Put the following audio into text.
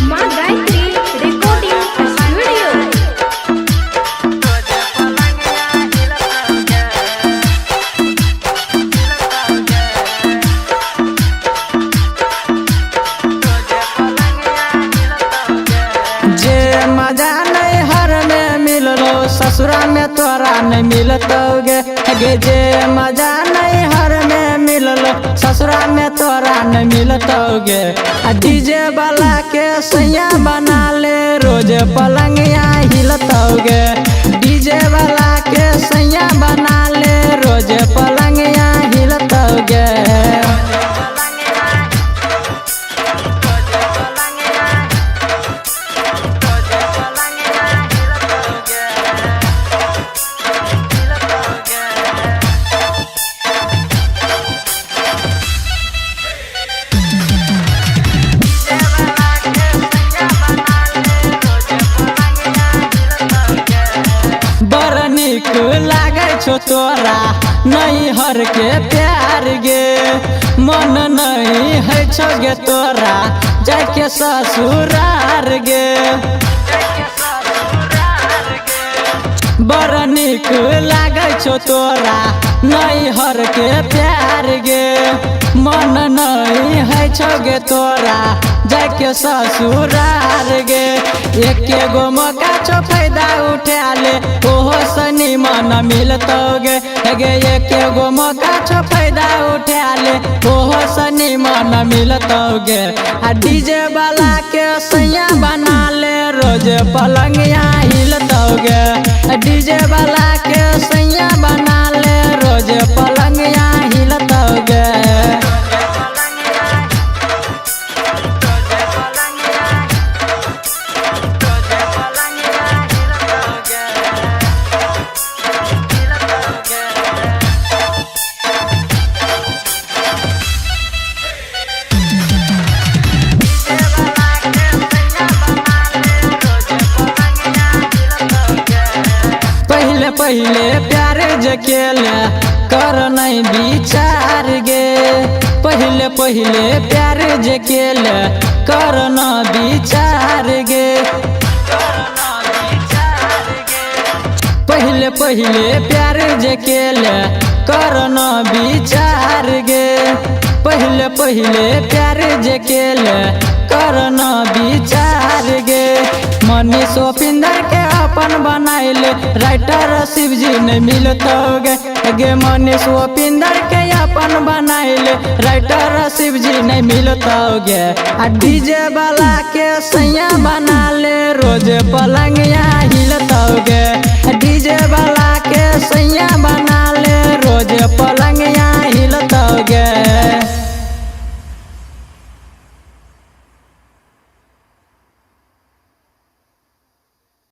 माँ Gayatri recording studio. जे मजा नहीं हर में मिललो ससुरा में तोरा नहीं मिलतोगे गे। जे मजा नहीं हर में मिललो ससुरा में तोरा नहीं मिलतोगे। डीजे वाला के सैया बना ले रोज पलंगिया हिलतोगे। डीजे वाला के सैया बना ले रोज पलंगिया हिलतोगे। बड़ निक लागे छो तोरा नहीं हर के प्यार गे। मन नहीं है छो गे तोरा जाके ससुरार गे। बड़ निक लागे छो तोरा नहीं हर के प्यार गे। मन नहीं है छो गे तोरा जाके ससुरार गे। एके गो मौका छो फायदा उठा ले ओहो सनी मन मिलतोगे गे। एके गो मौका छो फायदा उठा ले ओहो सनी मन मिलतोगे। डीजे वाला के सैया बना ले रोज पलंगिया हिलतोगे। डीजे वाला के सैया बना ले रोज पलंगिया हिलतोगे। पहले प्यार जकेले कर नहीं विचार गे। पहले प्यार जकेले कर न विचार गे। पहले प्यार जकेले कर न विचार गे। पहले प्यार जकेले कर न विचार गे। मनीष पिंदर के अपन बनाइले राइटर शिवजी नहीं मिलतोगे गे। मनीष पिंदर के अपन बनाइले राइटर शिवजी नहीं मिलतोगे। डीजे वाला के सैया बना ले रोज पलंगिया हिलतोगे। डीजे वाला के सैया बना